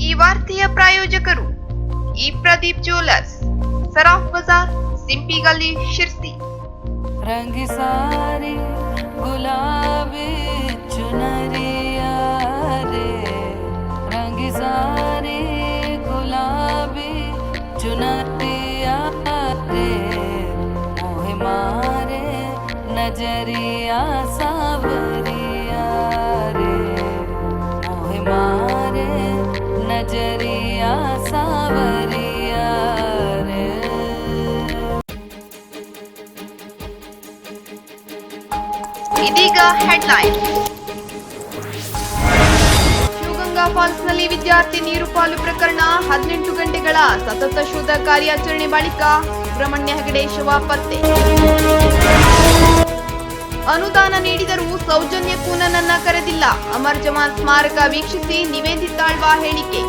ಈ ವಾರ್ತೆಯ ಪ್ರಾಯೋಜಕರು ಈ ಪ್ರದೀಪ್ ಜ್ಯುವೆಲರ್ಸ್, ಸರಾಫ್ ಬಜಾರ್, ಸಿಂಪಿ ಗಲ್ಲಿ, ಶಿರ್ಸಿ. रंग सारी गुलाबी चुनरिया रे, रंग सारी गुलाबी चुनरिया रे, मोहे मारे नजरिया सावरिया रे, मोहे मारे नजरिया सावरिया रे. ಇದೀಗ ಹೆಡ್ಲೈನ್. ಶಿವಗಂಗಾ ಫಾಲ್ಸ್ನಲ್ಲಿ ವಿದ್ಯಾರ್ಥಿ ನೀರು ಪಾಲು ಪ್ರಕರಣ, 18 ಗಂಟೆಗಳ ಸತತ ಶೋಧ ಕಾರ್ಯಾಚರಣೆ ಬಳಿಕ ಸುಬ್ರಹ್ಮಣ್ಯ ಹೆಗಡೆ ಶವ ಪತ್ತೆ. ಅನುದಾನ ನೀಡಿದರೂ ಸೌಜನ್ಯಕ್ಕೂ ನನ್ನನ್ನ ಕರೆದಿಲ್ಲ, ಅಮರ್ ಜವಾನ್ ಸ್ಮಾರಕ ವೀಕ್ಷಿಸಿ ನಿವೇದಿತಾಳ್ವಾ ಹೇಳಿಕೆ.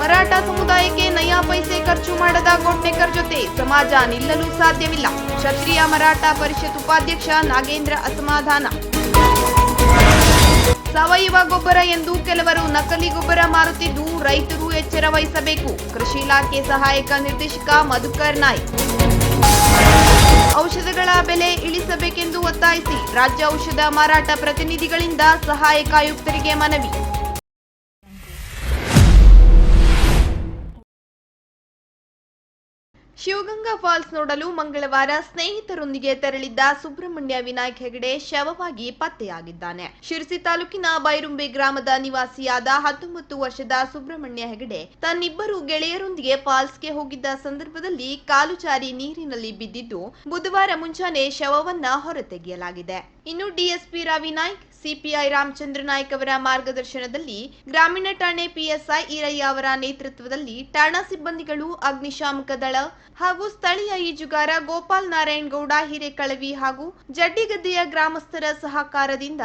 ಮರಾಠ ಸಮುದಾಯಕ್ಕೆ ನಯಾ ಪೈಸೆ ಖರ್ಚು ಮಾಡದ ಗೋಟ್ನೇಕರ್ ಜೊತೆ ಸಮಾಜ ನಿಲ್ಲಲು ಸಾಧ್ಯವಿಲ್ಲ, ಕ್ಷತ್ರಿಯ ಮರಾಠ ಪರಿಷತ್ ಉಪಾಧ್ಯಕ್ಷ ನಾಗೇಂದ್ರ ಅಸಮಾಧಾನ. ಸಾವಯವ ಗೊಬ್ಬರ ಎಂದು ಕೆಲವರು ನಕಲಿ ಗೊಬ್ಬರ ಮಾರುತ್ತಿದ್ದು ರೈತರು ಎಚ್ಚರ ವಹಿಸಬೇಕು, ಕೃಷಿ ಇಲಾಖೆ ಸಹಾಯಕ ನಿರ್ದೇಶಕ ಮಧುಕರ್ ನಾಯ್ಕ್. ಔಷಧಗಳ ಬೆಲೆ ಇಳಿಸಬೇಕೆಂದು ಒತ್ತಾಯಿಸಿ ರಾಜ್ಯ ಔಷಧ ಮಾರಾಟ ಪ್ರತಿನಿಧಿಗಳಿಂದ ಸಹಾಯಕ ಆಯುಕ್ತರಿಗೆ ಮನವಿ. ಶಿವಗಂಗಾ ಫಾಲ್ಸ್ ನೋಡಲು ಮಂಗಳವಾರ ಸ್ನೇಹಿತರೊಂದಿಗೆ ತೆರಳಿದ್ದ ಸುಬ್ರಹ್ಮಣ್ಯ ವಿನಾಯಕ್ ಹೆಗಡೆ ಶವವಾಗಿ ಪತ್ತೆಯಾಗಿದ್ದಾನೆ. ಶಿರಸಿ ತಾಲೂಕಿನ ಬೈರುಂಬೆ ಗ್ರಾಮದ ನಿವಾಸಿಯಾದ 19 ವರ್ಷದ ಸುಬ್ರಹ್ಮಣ್ಯ ಹೆಗಡೆ ತನ್ನಿಬ್ಬರು ಗೆಳೆಯರೊಂದಿಗೆ ಫಾಲ್ಸ್ಗೆ ಹೋಗಿದ್ದ ಸಂದರ್ಭದಲ್ಲಿ ಕಾಲು ಜಾರಿ ನೀರಿನಲ್ಲಿ ಬಿದ್ದಿದ್ದು ಬುಧವಾರ ಮುಂಜಾನೆ ಶವವನ್ನ ಹೊರತೆಗೆಯಲಾಗಿದೆ. ಇನ್ನು ಡಿಎಸ್ಪಿ ರವಿ ನಾಯ್ಕ್, ಸಿಪಿಐ ರಾಮಚಂದ್ರ ನಾಯ್ಕ್ ಅವರ ಮಾರ್ಗದರ್ಶನದಲ್ಲಿ ಗ್ರಾಮೀಣ ಠಾಣೆ ಪಿಎಸ್ಐ ಈರಯ್ಯ ಅವರ ನೇತೃತ್ವದಲ್ಲಿ ಠಾಣಾ ಸಿಬ್ಬಂದಿಗಳು, ಅಗ್ನಿಶಾಮಕ ದಳ ಹಾಗೂ ಸ್ಥಳೀಯ ಈಜುಗಾರ ಗೋಪಾಲ್ ನಾರಾಯಣ್ ಗೌಡ ಹಿರೇಕಳವಿ ಹಾಗೂ ಜಡ್ಡಿಗದ್ದೆಯ ಗ್ರಾಮಸ್ಥರ ಸಹಕಾರದಿಂದ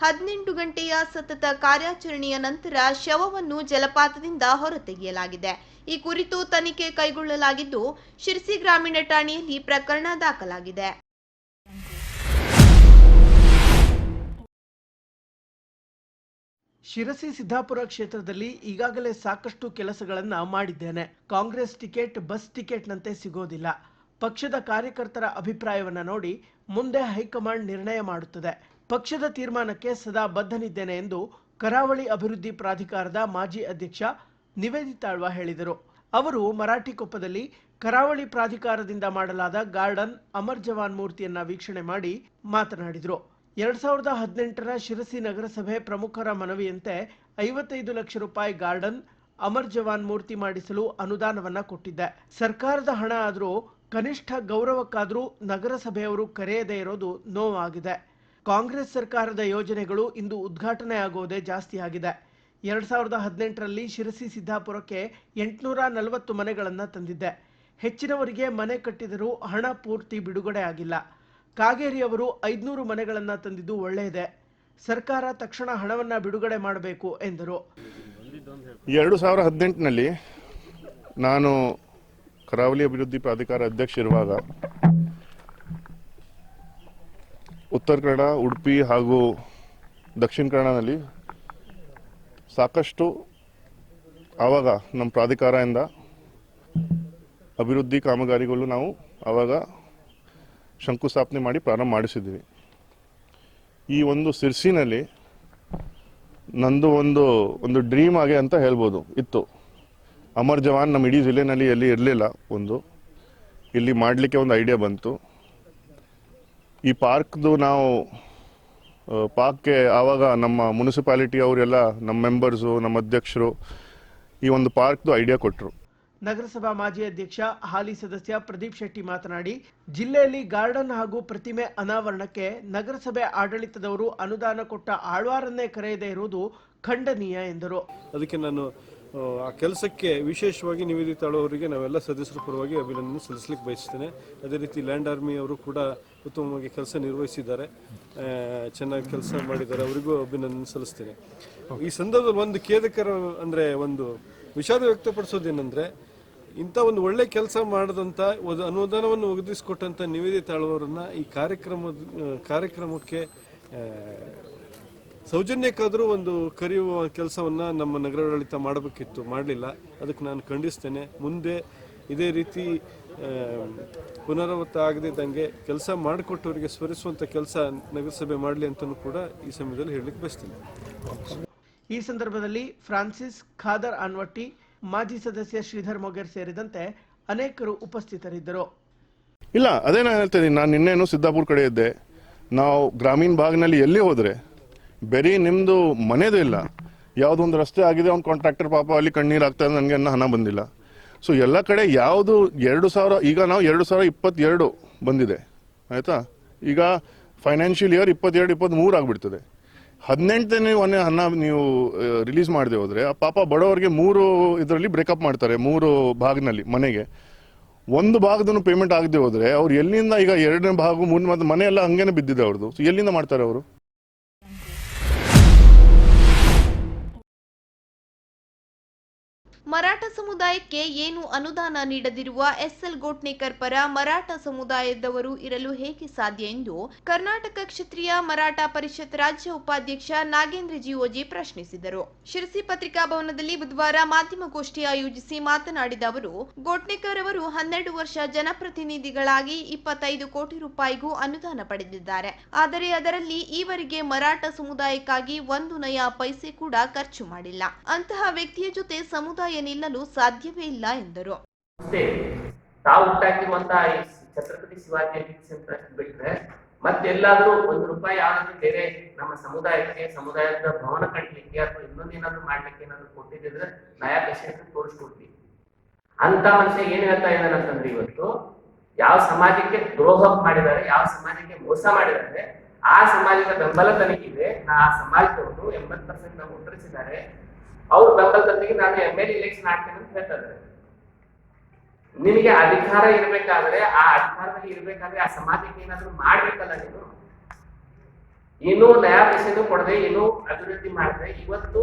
18 ಗಂಟೆಯ ಸತತ ಕಾರ್ಯಾಚರಣೆಯ ನಂತರ ಶವವನ್ನು ಜಲಪಾತದಿಂದ ಹೊರತೆಗೆಯಲಾಗಿದೆ. ಈ ಕುರಿತು ತನಿಖೆ ಕೈಗೊಳ್ಳಲಾಗಿದ್ದು ಶಿರಸಿ ಗ್ರಾಮೀಣ ಠಾಣೆಯಲ್ಲಿ ಪ್ರಕರಣ ದಾಖಲಾಗಿದೆ. ಶಿರಸಿ ಸಿದ್ದಾಪುರ ಕ್ಷೇತ್ರದಲ್ಲಿ ಈಗಾಗಲೇ ಸಾಕಷ್ಟು ಕೆಲಸಗಳನ್ನ ಮಾಡಿದ್ದೇನೆ. ಕಾಂಗ್ರೆಸ್ ಟಿಕೆಟ್ ಬಸ್ ಟಿಕೆಟ್ನಂತೆ ಸಿಗೋದಿಲ್ಲ. ಪಕ್ಷದ ಕಾರ್ಯಕರ್ತರ ಅಭಿಪ್ರಾಯವನ್ನ ನೋಡಿ ಮುಂದೆ ಹೈಕಮಾಂಡ್ ನಿರ್ಣಯ ಮಾಡುತ್ತದೆ. ಪಕ್ಷದ ತೀರ್ಮಾನಕ್ಕೆ ಸದಾ ಬದ್ಧನಿದ್ದೇನೆ ಎಂದು ಕರಾವಳಿ ಅಭಿವೃದ್ಧಿ ಪ್ರಾಧಿಕಾರದ ಮಾಜಿ ಅಧ್ಯಕ್ಷ ನಿವೇದಿತಾಳ್ವಾ ಹೇಳಿದರು. ಅವರು ಮರಾಠಿಕೊಪ್ಪದಲ್ಲಿ ಕರಾವಳಿ ಪ್ರಾಧಿಕಾರದಿಂದ ಮಾಡಲಾದ ಗಾರ್ಡನ್ ಅಮರ್ ಜವಾನ್ ಮೂರ್ತಿಯನ್ನ ವೀಕ್ಷಣೆ ಮಾಡಿ ಮಾತನಾಡಿದರು. 2018ರ ಶಿರಸಿ ನಗರಸಭೆ ಪ್ರಮುಖರ ಮನವಿಯಂತೆ 55 ಲಕ್ಷ ರೂಪಾಯಿ ಗಾರ್ಡನ್ ಅಮರ್ ಜವಾನ್ ಮೂರ್ತಿ ಮಾಡಿಸಲು ಅನುದಾನವನ್ನ ಕೊಟ್ಟಿದ್ದೆ. ಸರ್ಕಾರದ ಹಣ ಆದರೂ ಕನಿಷ್ಠ ಗೌರವಕ್ಕಾದರೂ ನಗರಸಭೆಯವರು ಕರೆಯದೇ ಇರೋದು ನೋವಾಗಿದೆ. ಕಾಂಗ್ರೆಸ್ ಸರ್ಕಾರದ ಯೋಜನೆಗಳು ಇಂದು ಉದ್ಘಾಟನೆ ಆಗುವುದೇ ಜಾಸ್ತಿ ಆಗಿದೆ. 2018ರಲ್ಲಿ ಶಿರಸಿ ಸಿದ್ದಾಪುರಕ್ಕೆ 840 ಮನೆಗಳನ್ನು ತಂದಿದ್ದೆ. ಹೆಚ್ಚಿನವರಿಗೆ ಮನೆ ಕಟ್ಟಿದರೂ ಹಣ ಪೂರ್ತಿ ಬಿಡುಗಡೆ ಆಗಿಲ್ಲ. ಕಾಗೇರಿಯವರು 500 ಮನೆಗಳನ್ನು ತಂದಿದ್ದು ಒಳ್ಳೆಯದೇ. ಸರ್ಕಾರ ತಕ್ಷಣ ಹಣವನ್ನು ಬಿಡುಗಡೆ ಮಾಡಬೇಕು ಎಂದರು. 2018ನಲ್ಲಿ ನಾನು ಕರಾವಳಿ ಅಭಿವೃದ್ಧಿ ಪ್ರಾಧಿಕಾರ ಅಧ್ಯಕ್ಷ ಇರುವಾಗ ಉತ್ತರ ಕನ್ನಡ, ಉಡುಪಿ ಹಾಗೂ ದಕ್ಷಿಣ ಕನ್ನಡದಲ್ಲಿ ಸಾಕಷ್ಟು ಆವಾಗ ನಮ್ಮ ಪ್ರಾಧಿಕಾರದಿಂದ ಅಭಿವೃದ್ಧಿ ಕಾಮಗಾರಿಗಳು ನಾವು ಆವಾಗ ಶಂಕುಸ್ಥಾಪನೆ ಮಾಡಿ ಪ್ರಾರಂಭ ಮಾಡಿಸಿದ್ವಿ. ಈ ಒಂದು ಸಿರ್ಸಿನಲ್ಲಿ ನಂದು ಒಂದು ಡ್ರೀಮ್ ಆಗಿ ಅಂತ ಹೇಳ್ಬೋದು ಇತ್ತು. ಅಮರ್ ಜವಾನ್ ನಮ್ಮ ಇಡೀ ಜಿಲ್ಲೆನಲ್ಲಿ ಎಲ್ಲಿ ಇರಲಿಲ್ಲ. ಇಲ್ಲಿ ಮಾಡಲಿಕ್ಕೆ ಒಂದು ಐಡಿಯಾ ಬಂತು. ಈ ಪಾರ್ಕ್ದು ನಾವು ಪಾರ್ಕ್ಗೆ ಆವಾಗ ನಮ್ಮ ಮುನ್ಸಿಪಾಲಿಟಿ ಅವರೆಲ್ಲ, ನಮ್ಮ ಮೆಂಬರ್ಸು, ನಮ್ಮ ಅಧ್ಯಕ್ಷರು ಈ ಒಂದು ಪಾರ್ಕ್ದು ಐಡಿಯಾ ಕೊಟ್ಟರು. ನಗರಸಭಾ ಮಾಜಿ ಅಧ್ಯಕ್ಷ ಹಾಲಿ ಸದಸ್ಯ ಪ್ರದೀಪ್ ಶೆಟ್ಟಿ ಮಾತನಾಡಿ, ಜಿಲ್ಲೆಯಲ್ಲಿ ಗಾರ್ಡನ್ ಹಾಗೂ ಪ್ರತಿಮೆ ಅನಾವರಣಕ್ಕೆ ನಗರಸಭೆ ಆಡಳಿತದವರು ಅನುದಾನ ಕೊಟ್ಟ ಆಳ್ವಾರನ್ನೇ ಕರೆಯದೇ ಇರುವುದು ಖಂಡನೀಯ ಎಂದರು. ಅದಕ್ಕೆ ನಾನು ಆ ಕೆಲಸಕ್ಕೆ ವಿಶೇಷವಾಗಿ ನಿವೇದಿತಾಳು ಅವರಿಗೆ ನಾವೆಲ್ಲ ಸದಸ್ಯರ ಪರವಾಗಿ ಅಭಿನಂದನೆ ಸಲ್ಲಿಸಲಿಕ್ಕೆ ಬಯಸ್ತೇನೆ. ಅದೇ ರೀತಿ ಲ್ಯಾಂಡ್ ಆರ್ಮಿ ಅವರು ಕೂಡ ಉತ್ತಮವಾಗಿ ಕೆಲಸ ನಿರ್ವಹಿಸಿದ್ದಾರೆ, ಚೆನ್ನಾಗಿ ಕೆಲಸ ಮಾಡಿದ್ದಾರೆ, ಅವರಿಗೂ ಅಭಿನಂದನೆ ಸಲ್ಲಿಸ್ತೇನೆ. ಈ ಸಂದರ್ಭದಲ್ಲಿ ಒಂದು ಖೇದಕರ ಅಂದರೆ ಒಂದು ವಿಷಾದ ವ್ಯಕ್ತಪಡಿಸೋದೇನೆಂದರೆ, ಇಂಥ ಒಂದು ಒಳ್ಳೆ ಕೆಲಸ ಮಾಡಿದಂಥ ಅನುದಾನವನ್ನು ಒದಗಿಸಿಕೊಟ್ಟಂಥ ನಿವೇದಿತಾಳವರನ್ನ ಈ ಕಾರ್ಯಕ್ರಮಕ್ಕೆ ಸೌಜನ್ಯಕ್ಕಾದರೂ ಒಂದು ಕರೆಯುವ ಕೆಲಸವನ್ನು ನಮ್ಮ ನಗರಾಡಳಿತ ಮಾಡಬೇಕಿತ್ತು, ಮಾಡಲಿಲ್ಲ. ಅದಕ್ಕೆ ನಾನು ಖಂಡಿಸ್ತೇನೆ. ಮುಂದೆ ಇದೇ ರೀತಿ ಪುನರಾವರ್ತ ಆಗದಿದ್ದಂಗೆ ಕೆಲಸ ಮಾಡಿಕೊಟ್ಟವರಿಗೆ ಸ್ಮರಿಸುವಂಥ ಕೆಲಸ ನಗರಸಭೆ ಮಾಡಲಿ ಅಂತಲೂ ಕೂಡ ಈ ಸಮಯದಲ್ಲಿ ಹೇಳಲಿಕ್ಕೆ ಬಯಸ್ತೀನಿ. ಈ ಸಂದರ್ಭದಲ್ಲಿ ಫ್ರಾನ್ಸಿಸ್ ಖಾದರ್ ಅನ್ವಟ್ಟಿ, ಮಾಜಿ ಸದಸ್ಯ ಶ್ರೀಧರ್ ಮೊಗೇರ್ ಸೇರಿದಂತೆ ಅನೇಕರು ಉಪಸ್ಥಿತರಿದ್ದರು. ಇಲ್ಲ, ಅದೇ ನಾನು ಹೇಳ್ತಾ ಇದ್ದೀನಿ. ನಾನು ನಿನ್ನೇನು ಸಿದ್ದಾಪುರ ಕಡೆ ಇದ್ದೆ. ನಾವು ಗ್ರಾಮೀಣ ಭಾಗದಲ್ಲಿ ಎಲ್ಲಿ ಹೋದರೆ ಬರೀ ನಿಮ್ಮದು ಮನೆಯದು ಇಲ್ಲ, ಯಾವುದೊಂದು ರಸ್ತೆ ಆಗಿದೆ, ಒಂದು ಕಾಂಟ್ರಾಕ್ಟರ್ ಪಾಪ ಅಲ್ಲಿ ಕಣ್ಣೀರು ಆಗ್ತಾ ಇದೆ, ನನಗೆ ಹಣ ಬಂದಿಲ್ಲ. ಸೊ ಎಲ್ಲ ಕಡೆ ಯಾವುದು 2000, ಈಗ ನಾವು 2022 ಬಂದಿದೆ ಆಯಿತಾ. ಈಗ ಫೈನಾನ್ಷಿಯಲ್ ಇಯರ್ 22-23 ಆಗಿಬಿಡ್ತದೆ. 18ನೇ ಹಣ ನೀವು ರಿಲೀಸ್ ಮಾಡದೆ ಹೋದರೆ ಆ ಪಾಪ ಬಡವರಿಗೆ 3 ಇದರಲ್ಲಿ ಬ್ರೇಕಪ್ ಮಾಡ್ತಾರೆ, 3 ಭಾಗದಲ್ಲಿ ಮನೆಗೆ. ಒಂದು ಭಾಗದೂ ಪೇಮೆಂಟ್ ಆಗದೆ ಹೋದರೆ ಅವ್ರು ಎಲ್ಲಿಂದ, ಈಗ 2ನೇ ಭಾಗ 3 ಮತ್ತು ಮನೆ ಎಲ್ಲ ಹಂಗೇನೆ ಬಿದ್ದಿದೆ ಅವ್ರದ್ದು. ಸೊ ಎಲ್ಲಿಂದ ಮಾಡ್ತಾರೆ ಅವರು? ಮರಾಠ ಸಮುದಾಯಕ್ಕೆ ಏನು ಅನುದಾನ ನೀಡದಿರುವ ಎಸ್ಎಲ್ ಗೋಟ್ನೇಕರ್ ಪರ ಮರಾಠ ಸಮುದಾಯದವರು ಇರಲು ಹೇಗೆ ಸಾಧ್ಯ ಎಂದು ಕರ್ನಾಟಕ ಕ್ಷತ್ರಿಯ ಮರಾಠ ಪರಿಷತ್ ರಾಜ್ಯ ಉಪಾಧ್ಯಕ್ಷ ನಾಗೇಂದ್ರ ಜಿಒಜಿ ಪ್ರಶ್ನಿಸಿದರು. ಶಿರಸಿ ಪತ್ರಿಕಾ ಭವನದಲ್ಲಿ ಬುಧವಾರ ಮಾಧ್ಯಮಗೋಷ್ಠಿ ಆಯೋಜಿಸಿ ಮಾತನಾಡಿದ ಅವರು, ಗೋಟ್ನೇಕರ್ ಅವರು 12 ವರ್ಷ ಜನಪ್ರತಿನಿಧಿಗಳಾಗಿ 25 ಕೋಟಿ ರೂಪಾಯಿಗೂ ಅನುದಾನ ಪಡೆದಿದ್ದಾರೆ. ಆದರೆ ಅದರಲ್ಲಿ ಈವರೆಗೆ ಮರಾಠ ಸಮುದಾಯಕ್ಕಾಗಿ 1 ನಯಾ ಪೈಸೆ ಕೂಡ ಖರ್ಚು ಮಾಡಿಲ್ಲ. ಅಂತಹ ವ್ಯಕ್ತಿಯ ಜೊತೆ ಸಮುದಾಯ ನಿಲ್ಲಲು ಸಾಧ್ಯವೇ ಇಲ್ಲ ಎಂದರು. ತಾವು ಹುಟ್ಟಾಕಿರುವಂತಹ ಛತ್ರಪತಿ ಶಿವಾಜಿ ಸೆಂಟರ್ ಬಿಟ್ರೆ ಮತ್ತೆಲ್ಲಾದ್ರೂ 1 ರೂಪಾಯಿ ಯಾವ್ದಾದ್ರು ಬೇರೆ ನಮ್ಮ ಸಮುದಾಯದ ಭವನ ಕಟ್ಟಲಿಕ್ಕೆ ಅಥವಾ ಇನ್ನೊಂದೇನಾದ್ರು ಮಾಡ್ಲಿಕ್ಕೆ ಏನಾದ್ರು ಕೊಟ್ಟಿದ್ರೆ ನಯಾ ಪೇಷಂಟ್ ತೋರಿಸ್ಕೊಡ್ತೀವಿ ಅಂತ ಮನುಷ್ಯ ಏನ್ ಹೇಳ್ತಾ ಇದ್ದಾನೆ ಅಂತಂದ್ರೆ, ಇವತ್ತು ಯಾವ ಸಮಾಜಕ್ಕೆ ದ್ರೋಹ ಮಾಡಿದ್ದಾರೆ, ಯಾವ ಸಮಾಜಕ್ಕೆ ಮೋಸ ಮಾಡಿದ್ದಾರೆ, ಆ ಸಮಾಜದ ಬೆಂಬಲ ತನಗಿದೆ. ಆ ಸಮಾಜದವರು 80% ನಾವು ಉತ್ತರಿಸಿದ್ದಾರೆ. ಅವ್ರ ಬೆಂಬಲದೊಂದಿಗೆ ನಾನು MLA ಎಲೆಕ್ಷನ್ ಆಗ್ತೇನೆ ಅಂತ ಹೇಳ್ತಾರೆ. ನಿನಗೆ ಅಧಿಕಾರ ಇರ್ಬೇಕಾದ್ರೆ, ಆ ಅಧಿಕಾರದಲ್ಲಿ ಇರ್ಬೇಕಾದ್ರೆ ಆ ಸಮಾಜಕ್ಕೆ ಏನಾದ್ರು ಮಾಡ್ಬೇಕಲ್ಲ. ನೀನು ಏನೂ ನಯಾ ಪೈಸೆನೂ ಕೊಡದೆ, ಏನೂ ಅಭಿವೃದ್ಧಿ ಮಾಡಿದ್ರೆ, ಇವತ್ತು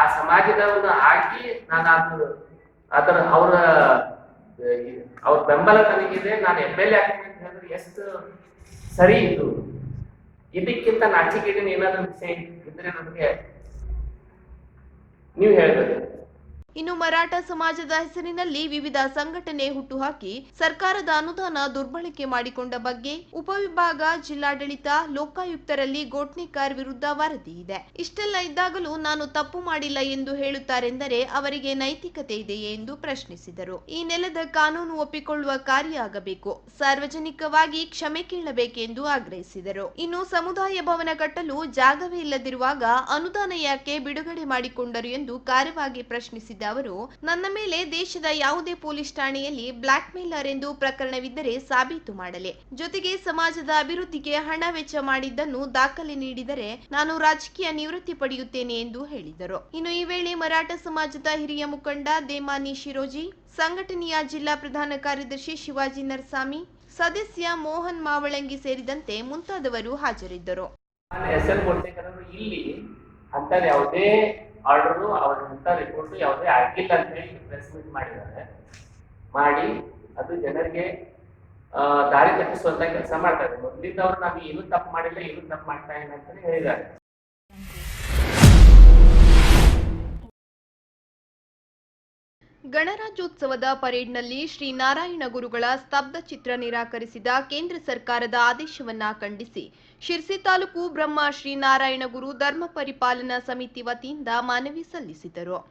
ಆ ಸಮಾಜದವನ್ನ ಹಾಕಿ ನಾನು ಅವ್ರ ಬೆಂಬಲ ತನಗಿದೆ, ನಾನು MLA ಆಗ್ತೇನೆ ಅಂತ ಹೇಳಿದ್ರೆ ಎಷ್ಟು ಸರಿ ಇದು? ಇದಕ್ಕಿಂತ ನಾಚಿಕೆಗೆ ಏನಾದ್ರು ವಿಷಯ ಇದ್ರೆ ನಮಗೆ ನೀವು ಹೇಳ್ಬೇಕು. ಇನ್ನು ಮರಾಠ ಸಮಾಜದ ಹೆಸರಿನಲ್ಲಿ ವಿವಿಧ ಸಂಘಟನೆ ಹುಟ್ಟುಹಾಕಿ ಸರ್ಕಾರದ ಅನುದಾನ ದುರ್ಬಳಕೆ ಮಾಡಿಕೊಂಡ ಬಗ್ಗೆ ಉಪವಿಭಾಗ, ಜಿಲ್ಲಾಡಳಿತ, ಲೋಕಾಯುಕ್ತರಲ್ಲಿ ಗೋಟ್ನೇಕರ್ ವಿರುದ್ಧ ವರದಿ ಇದೆ. ಇಷ್ಟೆಲ್ಲ ಇದ್ದಾಗಲೂ ನಾನು ತಪ್ಪು ಮಾಡಿಲ್ಲ ಎಂದು ಹೇಳುತ್ತಾರೆಂದರೆ ಅವರಿಗೆ ನೈತಿಕತೆ ಇದೆಯೇ ಎಂದು ಪ್ರಶ್ನಿಸಿದರು. ಈ ನೆಲದ ಕಾನೂನು ಒಪ್ಪಿಕೊಳ್ಳುವ ಕಾರ್ಯ ಆಗಬೇಕು, ಸಾರ್ವಜನಿಕವಾಗಿ ಕ್ಷಮೆ ಕೇಳಬೇಕೆಂದು ಆಗ್ರಹಿಸಿದರು. ಇನ್ನು ಸಮುದಾಯ ಭವನ ಕಟ್ಟಲು ಜಾಗವೇ ಇಲ್ಲದಿರುವಾಗ ಅನುದಾನ ಯಾಕೆ ಬಿಡುಗಡೆ ಮಾಡಿಕೊಂಡರು ಎಂದು ಖಾರವಾಗಿ ಪ್ರಶ್ನಿಸಿದ ಅವರು, ನನ್ನ ಮೇಲೆ ದೇಶದ ಯಾವುದೇ ಪೊಲೀಸ್ ಠಾಣೆಯಲ್ಲಿ ಬ್ಲಾಕ್ ಮೇಲರ್ ಎಂದು ಪ್ರಕರಣವಿದ್ದರೆ ಸಾಬೀತು ಮಾಡಲಿ. ಜೊತೆಗೆ ಸಮಾಜದ ಅಭಿವೃದ್ಧಿಗೆ ಹಣ ವೆಚ್ಚ ಮಾಡಿದ್ದನ್ನು ದಾಖಲೆ ನೀಡಿದರೆ ನಾನು ರಾಜಕೀಯ ನಿವೃತ್ತಿ ಪಡೆಯುತ್ತೇನೆ ಎಂದು ಹೇಳಿದರು. ಇನ್ನು ಈ ವೇಳೆ ಮರಾಠ ಸಮಾಜದ ಹಿರಿಯ ಮುಖಂಡ ದೇಮಾನಿ ಶಿರೋಜಿ, ಸಂಘಟನೆಯ ಜಿಲ್ಲಾ ಪ್ರಧಾನ ಕಾರ್ಯದರ್ಶಿ ಶಿವಾಜಿ ನರಸಾಮಿ, ಸದಸ್ಯ ಮೋಹನ್ ಮಾವಳಂಗಿ ಸೇರಿದಂತೆ ಮುಂತಾದವರು ಹಾಜರಿದ್ದರು. ಇಲ್ಲಿ ಅಂತ ಯಾವುದೇ ಆರ್ಡರ್ ಅವರಂತ ರಿಪೋರ್ಟ್ ಯಾವುದೇ ಆಗಿಲ್ಲ ಅಂತ ಹೇಳಿ ಪ್ರೆಸ್ ಮೀಟ್ ಮಾಡಿ ಅದು ಜನರಿಗೆ ದಾರಿ ತಪ್ಪಿಸುವಂತ ಕೆಲಸ ಮಾಡ್ತಾರೆ. ಮೊದಲಿಂದ ಅವರು ನಾವು ಏನು ತಪ್ಪು ಮಾಡಿಲ್ಲ, ಏನು ತಪ್ಪು ಮಾಡ್ತಾ ಇಲ್ಲ ಅಂತಾನೆ ಹೇಳಿದ್ದಾರೆ. ಗಣರಾಜ್ಯೋತ್ಸವದ ಪರೇಡ್ನಲ್ಲಿ ಶ್ರೀನಾರಾಯಣ ಗುರುಗಳ ಸ್ತಬ್ಧ ಚಿತ್ರ ನಿರಾಕರಿಸಿದ ಕೇಂದ್ರ ಸರ್ಕಾರದ ಆದೇಶವನ್ನ ಖಂಡಿಸಿ ಶಿರ್ಸಿ ತಾಲೂಕು ಬ್ರಹ್ಮ ಶ್ರೀನಾರಾಯಣ ಗುರು ಧರ್ಮ ಪರಿಪಾಲನಾ ಸಮಿತಿ ವತಿಯಿಂದ ಮನವಿ ಸಲ್ಲಿಸಿದರು.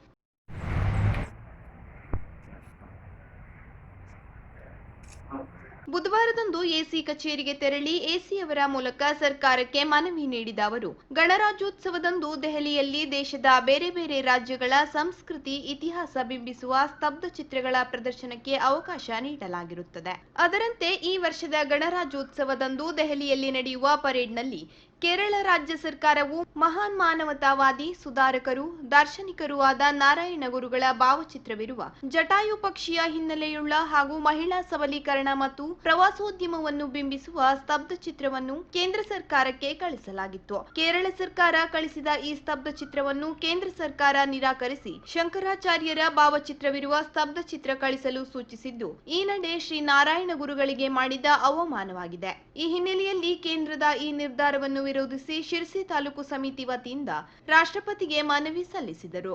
ಬುಧವಾರದಂದು ಎಸಿ ಕಚೇರಿಗೆ ತೆರಳಿ ಎಸಿಯವರ ಮೂಲಕ ಸರ್ಕಾರಕ್ಕೆ ಮನವಿ ನೀಡಿದ ಅವರು, ಗಣರಾಜ್ಯೋತ್ಸವದಂದು ದೆಹಲಿಯಲ್ಲಿ ದೇಶದ ಬೇರೆ ಬೇರೆ ರಾಜ್ಯಗಳ ಸಂಸ್ಕೃತಿ, ಇತಿಹಾಸ ಬಿಂಬಿಸುವ ಸ್ತಬ್ಧ ಚಿತ್ರಗಳ ಪ್ರದರ್ಶನಕ್ಕೆ ಅವಕಾಶ ನೀಡಲಾಗಿರುತ್ತದೆ. ಅದರಂತೆ ಈ ವರ್ಷದ ಗಣರಾಜ್ಯೋತ್ಸವದಂದು ದೆಹಲಿಯಲ್ಲಿ ನಡೆಯುವ ಪರೇಡ್ನಲ್ಲಿ ಕೇರಳ ರಾಜ್ಯ ಸರ್ಕಾರವು ಮಹಾನ್ ಮಾನವತಾವಾದಿ, ಸುಧಾರಕರು, ದಾರ್ಶನಿಕರೂ ಆದ ನಾರಾಯಣ ಗುರುಗಳ ಭಾವಚಿತ್ರವಿರುವ ಜಟಾಯು ಪಕ್ಷಿಯ ಹಿನ್ನೆಲೆಯುಳ್ಳ ಹಾಗೂ ಮಹಿಳಾ ಸಬಲೀಕರಣ ಮತ್ತು ಪ್ರವಾಸೋದ್ಯಮವನ್ನು ಬಿಂಬಿಸುವ ಸ್ತಬ್ಧ ಚಿತ್ರವನ್ನು ಕೇಂದ್ರ ಸರ್ಕಾರಕ್ಕೆ ಕಳಿಸಲಾಗಿತ್ತು. ಕೇರಳ ಸರ್ಕಾರ ಕಳಿಸಿದ ಈ ಸ್ತಬ್ಧ ಚಿತ್ರವನ್ನು ಕೇಂದ್ರ ಸರ್ಕಾರ ನಿರಾಕರಿಸಿ ಶಂಕರಾಚಾರ್ಯರ ಭಾವಚಿತ್ರವಿರುವ ಸ್ತಬ್ಧ ಚಿತ್ರ ಕಳಿಸಲು ಸೂಚಿಸಿದ್ದು, ಈ ನಡೆ ಶ್ರೀ ನಾರಾಯಣ ಗುರುಗಳಿಗೆ ಮಾಡಿದ ಅವಮಾನವಾಗಿದೆ. ಈ ಹಿನ್ನೆಲೆಯಲ್ಲಿ ಕೇಂದ್ರದ ಈ ನಿರ್ಧಾರವನ್ನು ವಿರೋಧಿಸಿ ಶಿರಸಿ ತಾಲೂಕು ಸಮಿತಿ ವತಿಯಿಂದ ರಾಷ್ಟ್ರಪತಿಗೆ ಮನವಿ ಸಲ್ಲಿಸಿದರು.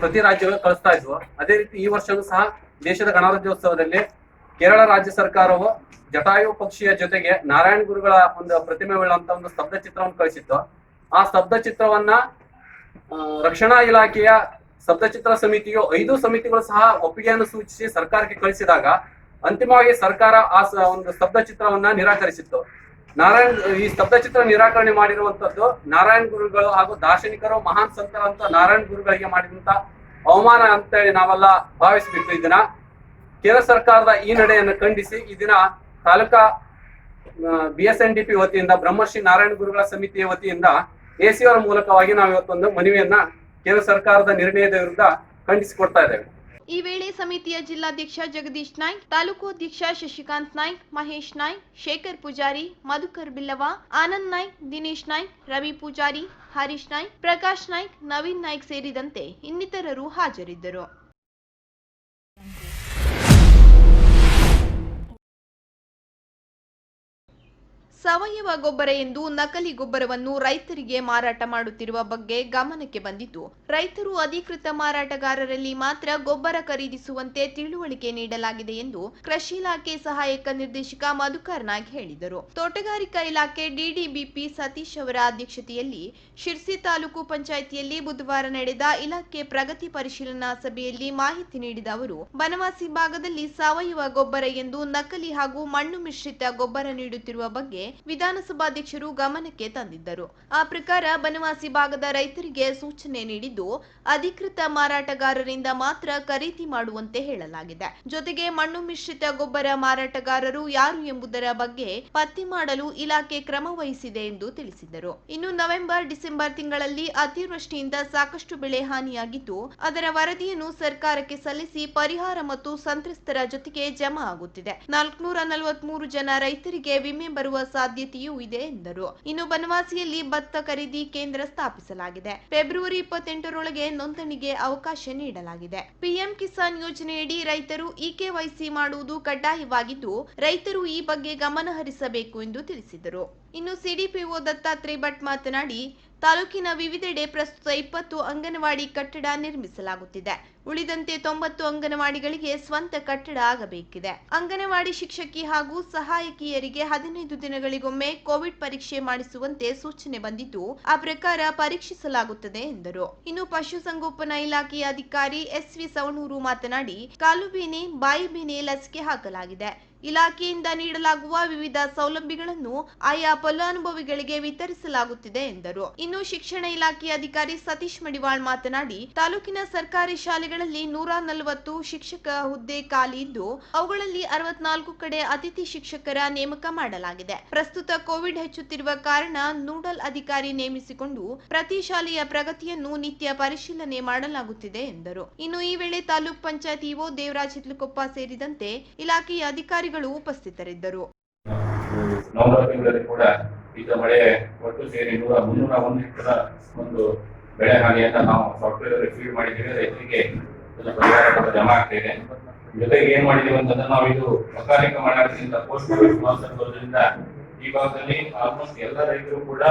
ಪ್ರತಿ ರಾಜ್ಯಗಳು ಕಳಿಸ್ತಾ ಇದ್ವು. ಅದೇ ರೀತಿ ಈ ವರ್ಷವೂ ಸಹ ದೇಶದ ಗಣರಾಜ್ಯೋತ್ಸವದಲ್ಲಿ ಕೇರಳ ರಾಜ್ಯ ಸರ್ಕಾರವು ಜಟಾಯು ಪಕ್ಷಿಯ ಜೊತೆಗೆ ನಾರಾಯಣ ಗುರುಗಳ ಒಂದು ಪ್ರತಿಮೆ ಉಳ್ಳಂತ ಒಂದು ಸ್ತಬ್ಧ ಚಿತ್ರವನ್ನು ಕಳಿಸಿತ್ತು. ಆ ಸ್ತಬ್ಧ ಚಿತ್ರವನ್ನ ರಕ್ಷಣಾ ಇಲಾಖೆಯ ಸ್ತಬ್ಧಚಿತ್ರ ಸಮಿತಿಯು 5 ಸಮಿತಿಗಳು ಸಹ ಒಪ್ಪಿಗೆಯನ್ನು ಸೂಚಿಸಿ ಸರ್ಕಾರಕ್ಕೆ ಕಳಿಸಿದಾಗ ಅಂತಿಮವಾಗಿ ಸರ್ಕಾರ ಆ ಒಂದು ಸ್ತಬ್ಧ ಚಿತ್ರವನ್ನ ನಿರಾಕರಿಸಿತ್ತು. ಈ ಸ್ತಬ್ಧ ಚಿತ್ರ ನಿರಾಕರಣೆ ಮಾಡಿರುವಂತದ್ದು ನಾರಾಯಣ ಗುರುಗಳು ಹಾಗೂ ದಾರ್ಶನಿಕರು ಮಹಾನ್ ಸಂತರಂತ ನಾರಾಯಣ ಗುರುಗಳಿಗೆ ಮಾಡಿದಂತ ಅವಮಾನ ಅಂತ ಹೇಳಿ ನಾವೆಲ್ಲ ಭಾವಿಸಬೇಕು. ಈ ದಿನ ಕೇಂದ್ರ ಸರ್ಕಾರದ ಈ ನಡೆಯನ್ನು ಖಂಡಿಸಿ ಈ ದಿನ ತಾಲೂಕಾ BSNDP ವತಿಯಿಂದ ಬ್ರಹ್ಮಶ್ರೀ ನಾರಾಯಣ ಗುರುಗಳ ಸಮಿತಿಯ ವತಿಯಿಂದ AC ಅವರ ಮೂಲಕವಾಗಿ ನಾವು ಇವತ್ತೊಂದು ಮನವಿಯನ್ನ ಕೇಂದ್ರ ಸರ್ಕಾರದ ನಿರ್ಣಯದ ವಿರುದ್ಧ ಖಂಡಿಸಿಕೊಡ್ತಾ ಇದ್ದೇವೆ. ಈ ವೇಳೆ ಸಮಿತಿಯ ಜಿಲ್ಲಾಧ್ಯಕ್ಷ ಜಗದೀಶ್ ನಾಯ್ಕ್, ತಾಲೂಕು ಅಧ್ಯಕ್ಷ ಶಶಿಕಾಂತ್ ನಾಯ್ಕ್, ಮಹೇಶ್ ನಾಯ್ಕ್, ಶೇಖರ್ ಪೂಜಾರಿ, ಮಧುಕರ್ ಬಿಲ್ಲವ, ಆನಂದ್ ನಾಯ್ಕ್, ದಿನೇಶ್ ನಾಯ್ಕ್, ರವಿ ಪೂಜಾರಿ, ಹರೀಶ್ ನಾಯ್ಕ್, ಪ್ರಕಾಶ್ ನಾಯ್ಕ್, ನವೀನ್ ನಾಯ್ಕ್ ಸೇರಿದಂತೆ ಇನ್ನಿತರರು ಹಾಜರಿದ್ದರು. ಸಾವಯವ ಗೊಬ್ಬರ ಎಂದು ನಕಲಿ ಗೊಬ್ಬರವನ್ನು ರೈತರಿಗೆ ಮಾರಾಟ ಮಾಡುತ್ತಿರುವ ಬಗ್ಗೆ ಗಮನಕ್ಕೆ ಬಂದಿದ್ದು, ರೈತರು ಅಧಿಕೃತ ಮಾರಾಟಗಾರರಲ್ಲಿ ಮಾತ್ರ ಗೊಬ್ಬರ ಖರೀದಿಸುವಂತೆ ತಿಳುವಳಿಕೆ ನೀಡಲಾಗಿದೆ ಎಂದು ಕೃಷಿ ಇಲಾಖೆ ಸಹಾಯಕ ನಿರ್ದೇಶಕ ಮಧುಕರ್ ನಾಯ್ಕ್ ಹೇಳಿದರು. ತೋಟಗಾರಿಕಾ ಇಲಾಖೆ DDBP ಸತೀಶ್ ಅವರ ಅಧ್ಯಕ್ಷತೆಯಲ್ಲಿ ಶಿರಸಿ ತಾಲೂಕು ಪಂಚಾಯಿತಿಯಲ್ಲಿ ಬುಧವಾರ ನಡೆದ ಇಲಾಖೆ ಪ್ರಗತಿ ಪರಿಶೀಲನಾ ಸಭೆಯಲ್ಲಿ ಮಾಹಿತಿ ನೀಡಿದ ಅವರು, ಬನವಾಸಿ ಭಾಗದಲ್ಲಿ ಸಾವಯವ ಗೊಬ್ಬರ ಎಂದು ನಕಲಿ ಹಾಗೂ ಮಣ್ಣು ಮಿಶ್ರಿತ ಗೊಬ್ಬರ ನೀಡುತ್ತಿರುವ ಬಗ್ಗೆ ವಿಧಾನಸಭಾಧ್ಯಕ್ಷರು ಗಮನಕ್ಕೆ ತಂದಿದ್ದರು. ಆ ಪ್ರಕಾರ ಬನವಾಸಿ ಭಾಗದ ರೈತರಿಗೆ ಸೂಚನೆ ನೀಡಿದ್ದು, ಅಧಿಕೃತ ಮಾರಾಟಗಾರರಿಂದ ಮಾತ್ರ ಖರೀದಿ ಮಾಡುವಂತೆ ಹೇಳಲಾಗಿದೆ. ಜೊತೆಗೆ ಮಣ್ಣು ಮಿಶ್ರಿತ ಗೊಬ್ಬರ ಮಾರಾಟಗಾರರು ಯಾರು ಎಂಬುದರ ಬಗ್ಗೆ ಪತ್ತೆ ಮಾಡಲು ಇಲಾಖೆ ಕ್ರಮ ವಹಿಸಿದೆ ಎಂದು ತಿಳಿಸಿದರು. ಇನ್ನು ನವೆಂಬರ್, ಡಿಸೆಂಬರ್ ತಿಂಗಳಲ್ಲಿ ಅತಿವೃಷ್ಟಿಯಿಂದ ಸಾಕಷ್ಟು ಬೆಳೆ ಹಾನಿಯಾಗಿದ್ದು, ಅದರ ವರದಿಯನ್ನು ಸರ್ಕಾರಕ್ಕೆ ಸಲ್ಲಿಸಿ ಪರಿಹಾರ ಮತ್ತು ಸಂತ್ರಸ್ತರ ಜೊತೆಗೆ ಜಮಾ ಆಗುತ್ತಿದೆ. 443 ಜನ ರೈತರಿಗೆ ವಿಮೆ ಬರುವ ಸಾಧ್ಯತೆಯೂ ಇದೆ ಎಂದರು. ಇನ್ನು ಬನವಾಸಿಯಲ್ಲಿ ಭತ್ತ ಖರೀದಿ ಕೇಂದ್ರ ಸ್ಥಾಪಿಸಲಾಗಿದೆ. ಫೆಬ್ರವರಿ 28ರೊಳಗೆ ನೋಂದಣಿಗೆ ಅವಕಾಶ ನೀಡಲಾಗಿದೆ. PM ಕಿಸಾನ್ ಯೋಜನೆಯಡಿ ರೈತರು EKYC ಮಾಡುವುದು ಕಡ್ಡಾಯವಾಗಿದ್ದು, ರೈತರು ಈ ಬಗ್ಗೆ ಗಮನ ಹರಿಸಬೇಕು ಎಂದು ತಿಳಿಸಿದರು. ಇನ್ನು CDPO ದತ್ತಾತ್ರೇಯ ಭಟ್ ಮಾತನಾಡಿ, ತಾಲೂಕಿನ ವಿವಿಧೆಡೆ ಪ್ರಸ್ತುತ 20 ಅಂಗನವಾಡಿ ಕಟ್ಟಡ ನಿರ್ಮಿಸಲಾಗುತ್ತಿದೆ. ಉಳಿದಂತೆ 90 ಅಂಗನವಾಡಿಗಳಿಗೆ ಸ್ವಂತ ಕಟ್ಟಡ ಆಗಬೇಕಿದೆ. ಅಂಗನವಾಡಿ ಶಿಕ್ಷಕಿ ಹಾಗೂ ಸಹಾಯಕಿಯರಿಗೆ 15 ದಿನಗಳಿಗೊಮ್ಮೆ ಕೋವಿಡ್ ಪರೀಕ್ಷೆ ಮಾಡಿಸುವಂತೆ ಸೂಚನೆ ಬಂದಿದ್ದು, ಆ ಪ್ರಕಾರ ಪರೀಕ್ಷಿಸಲಾಗುತ್ತದೆ ಎಂದರು. ಇನ್ನು ಪಶುಸಂಗೋಪನಾ ಇಲಾಖೆಯ ಅಧಿಕಾರಿ SV ಸವಣೂರು ಮಾತನಾಡಿ, ಕಾಲುಬೇನೆ, ಬಾಯಿಬೇನೆ ಲಸಿಕೆ ಹಾಕಲಾಗಿದೆ. ಇಲಾಖೆಯಿಂದ ನೀಡಲಾಗುವ ವಿವಿಧ ಸೌಲಭ್ಯಗಳನ್ನು ಆಯಾ ಫಲಾನುಭವಿಗಳಿಗೆ ವಿತರಿಸಲಾಗುತ್ತಿದೆ ಎಂದರು. ಇನ್ನು ಶಿಕ್ಷಣ ಇಲಾಖೆ ಅಧಿಕಾರಿ ಸತೀಶ್ ಮಡಿವಾಳ್ ಮಾತನಾಡಿ, ತಾಲೂಕಿನ ಸರ್ಕಾರಿ ಶಾಲೆಗಳಲ್ಲಿ 140 ಶಿಕ್ಷಕ ಹುದ್ದೆ ಖಾಲಿ ಇದ್ದು, ಅವುಗಳಲ್ಲಿ 64 ಕಡೆ ಅತಿಥಿ ಶಿಕ್ಷಕರ ನೇಮಕ ಮಾಡಲಾಗಿದೆ. ಪ್ರಸ್ತುತ ಕೋವಿಡ್ ಹೆಚ್ಚುತ್ತಿರುವ ಕಾರಣ ನೋಡಲ್ ಅಧಿಕಾರಿ ನೇಮಿಸಿಕೊಂಡು ಪ್ರತಿ ಶಾಲೆಯ ಪ್ರಗತಿಯನ್ನು ನಿತ್ಯ ಪರಿಶೀಲನೆ ಮಾಡಲಾಗುತ್ತಿದೆ ಎಂದರು. ಇನ್ನು ಈ ವೇಳೆ ತಾಲೂಕ್ ಪಂಚಾಯತ್ ಇಒ ದೇವರಾಜ್ ಹಿತ್ಲುಕೊಪ್ಪ ಸೇರಿದಂತೆ ಇಲಾಖೆಯ ಅಧಿಕಾರಿಗಳು ಉಪಸ್ಥಿತರಿದ್ದರು. ನವೆಂಬರ್ ತಿಂಗಳಲ್ಲಿ ಕೂಡ ಈಗ ಮಳೆ ಒಟ್ಟು ಸೇರಿ 301 ಹೆಕ್ಟರ್ ಒಂದು ಬೆಳೆ ಹಾನಿಯನ್ನ ನಾವು ಸಾಫ್ಟ್ವೇರ್ ಫೀಡ್ ಮಾಡಿದ್ದೀವಿ. ರೈತರಿಗೆ ಪರಿಹಾರ ಜಮಾ ಆಗ್ತಾ ಇದೆ. ಜೊತೆಗೆ ಏನ್ ಮಾಡಿದೀವಿ ಅಂತಂದ್ರೆ, ನಾವು ಇದು ಅಕಾಲಿಕ ಮಳೆಯಿಂದ ಪೋಸ್ಟ್ ಕೋವಿಡ್ ಬರೋದ್ರಿಂದ ಈ ಭಾಗದಲ್ಲಿ ಆಲ್ಮೋಸ್ಟ್ ಎಲ್ಲ ರೈತರು ಕೂಡ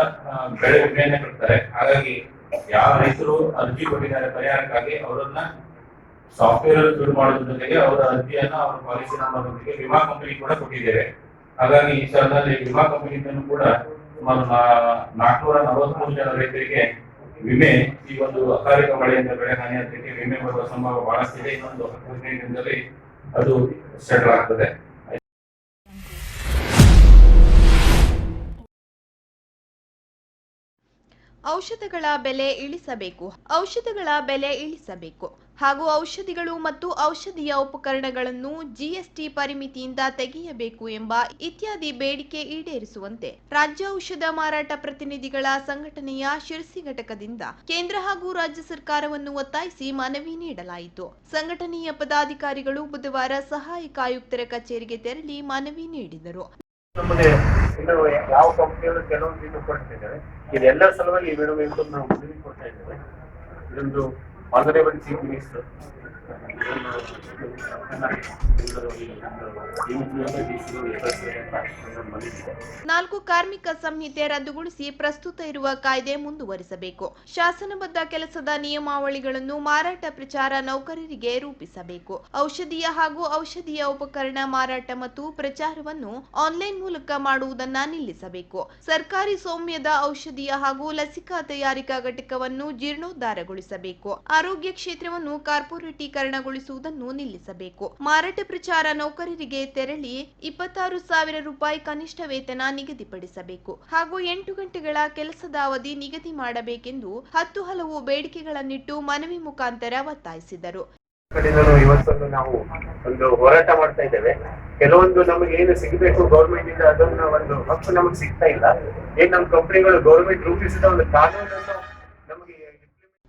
ಬೆಳೆ ವಿಮೆಯನ್ನ ಕಟ್ತಾರೆ. ಹಾಗಾಗಿ ಯಾವ ರೈತರು ಅರ್ಜಿ ಕೊಟ್ಟಿದ್ದಾರೆ ಪರಿಹಾರಕ್ಕಾಗಿ ಅವರನ್ನ ಸಾಫ್ಟ್ವೇರ್ ಫೀಡ್ ಮಾಡೋದ್ರ ಜೊತೆಗೆ ಅವರ ಅರ್ಜಿಯನ್ನ ಅವರ ಪಾಲಿಸಿ ನಂಬರ್ ಜೊತೆಗೆ ವಿಮಾ ಕಂಪನಿ ಕೂಡ ಕೊಟ್ಟಿದ್ದೇವೆ. ಹಾಗಾಗಿ ಈ ಸ್ಥಳದಲ್ಲಿ ವಿಮಾ ಕಂಪನಿಯನ್ನು ಕೂಡ ಸುಮಾರು 443 ಜನ ರೈತರಿಗೆ ವಿಮೆ ಈ ಒಂದು ಅಕಾಲಿಕ ಮಳೆಯಿಂದ ಬೆಳೆ ಹಾನಿ ಅದಕ್ಕೆ ವಿಮೆ ಬರುವ ಸಂಭವ ಬಹಳಷ್ಟಿದೆ. ಇನ್ನೊಂದು 15 ದಿನದಲ್ಲಿ ಅದು ಸೆಟಲ್ ಆಗ್ತದೆ. ಔಷಧಗಳ ಬೆಲೆ ಇಳಿಸಬೇಕು. ಹಾಗೂ ಔಷಧಿಗಳು ಮತ್ತು ಔಷಧೀಯ ಉಪಕರಣಗಳನ್ನು ಜಿಎಸ್ಟಿ ಪರಿಮಿತಿಯಿಂದ ತೆಗೆಯಬೇಕು ಎಂಬ ಇತ್ಯಾದಿ ಬೇಡಿಕೆ ಈಡೇರಿಸುವಂತೆ ರಾಜ್ಯ ಔಷಧ ಮಾರಾಟ ಪ್ರತಿನಿಧಿಗಳ ಸಂಘಟನೆಯ ಶಿರಸಿ ಘಟಕದಿಂದ ಕೇಂದ್ರ ಹಾಗೂ ರಾಜ್ಯ ಸರ್ಕಾರವನ್ನು ಒತ್ತಾಯಿಸಿ ಮನವಿ ನೀಡಲಾಯಿತು. ಸಂಘಟನೆಯ ಪದಾಧಿಕಾರಿಗಳು ಬುಧವಾರ ಸಹಾಯಕ ಆಯುಕ್ತರ ಕಚೇರಿಗೆ ತೆರಳಿ ಮನವಿ ನೀಡಿದರು. ನಮಗೆ ಇನ್ನು ಯಾವ ಕಂಪನಿಗಳು ಕೆಲವೊಂದು ಇನ್ನು ಕೊಡ್ತಿದ್ದೇವೆ. ಇದೆಲ್ಲ ಸಲುವಾಗಿ ಮೇಡಮ್ ಎಂದು ನಾವು ಮನವಿ ಕೊಡ್ತಾ ಇದ್ದೇವೆ. ಇದೊಂದು ಆನರೇಬಲ್ ಚೀಫ್ ಮಿನಿಸ್ಟರ್ ನಾಲ್ಕು ಕಾರ್ಮಿಕ ಸಂಹಿತೆ ರದ್ದುಗೊಳಿಸಿ ಪ್ರಸ್ತುತ ಇರುವ ಕಾಯ್ದೆ ಮುಂದುವರಿಸಬೇಕು. ಶಾಸನಬದ್ಧ ಕೆಲಸದ ನಿಯಮಾವಳಿಗಳನ್ನು ಮಾರಾಟ ಪ್ರಚಾರ ನೌಕರರಿಗೆ ರೂಪಿಸಬೇಕು. ಔಷಧೀಯ ಹಾಗೂ ಔಷಧೀಯ ಉಪಕರಣ ಮಾರಾಟ ಮತ್ತು ಪ್ರಚಾರವನ್ನು ಆನ್ಲೈನ್ ಮೂಲಕ ಮಾಡುವುದನ್ನ ನಿಲ್ಲಿಸಬೇಕು. ಸರ್ಕಾರಿ ಸೌಮ್ಯದ ಔಷಧೀಯ ಹಾಗೂ ಲಸಿಕಾ ತಯಾರಿಕಾ ಘಟಕವನ್ನು ಜೀರ್ಣೋದ್ಧಾರಗೊಳಿಸಬೇಕು. ಆರೋಗ್ಯ ಕ್ಷೇತ್ರವನ್ನು ಕಾರ್ಪೊರೇಟೀಕರಣಗೊಳಿಸುವುದನ್ನು ನಿಲ್ಲಿಸಬೇಕು. ಮಾರಾಟ ಪ್ರಚಾರ ನೌಕರರಿಗೆ ತೆರಳಿ 26,000 ರೂಪಾಯಿ ಕನಿಷ್ಠ ವೇತನ ನಿಗದಿಪಡಿಸಬೇಕು ಹಾಗೂ 8 ಗಂಟೆಗಳ ಕೆಲಸದ ಅವಧಿ ನಿಗದಿ ಮಾಡಬೇಕೆಂದು 10 ಹಲವು ಬೇಡಿಕೆಗಳನ್ನಿಟ್ಟು ಮನವಿ ಮುಖಾಂತರ ಒತ್ತಾಯಿಸಿದರು. ಇವತ್ತೊಂದು ನಾವು ಒಂದು ಹೋರಾಟ ಮಾಡ್ತಾ ಇದ್ದೇವೆ. ಕೆಲವೊಂದು ನಮಗೆ ಏನು ಸಿಗಬೇಕು ಗೌರ್ಮೆಂಟ್ ಇಂದ ಅದನ್ನ ಒಂದು ಹಕ್ಕು ನಮಗೆ ಸಿಗ್ತಾ ಇಲ್ಲ. ಏನ್ ನಮ್ಮ ಕಂಪನಿಗಳು ಗೌರ್ಮೆಂಟ್ ರೂಪಿಸಿದ ಒಂದು ಕಾನೂನನ್ನು ನಮಗೆ.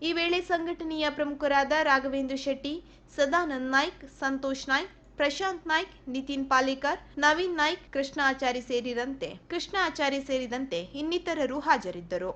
ಈ ವೇಳೆ ಸಂಘಟನೆಯ ಪ್ರಮುಖರಾದ ರಾಘವೇಂದ್ರ ಶೆಟ್ಟಿ, ಸದಾನಂದ್ ನಾಯ್ಕ್, ಸಂತೋಷ್ ನಾಯ್ಕ್, ಪ್ರಶಾಂತ್ ನಾಯ್ಕ್, ನಿತಿನ್ ಪಾಲೇಕರ್, ನವೀನ್ ನಾಯ್ಕ್, ಕೃಷ್ಣ ಆಚಾರಿ ಸೇರಿದಂತೆ ಇನ್ನಿತರರು ಹಾಜರಿದ್ದರು.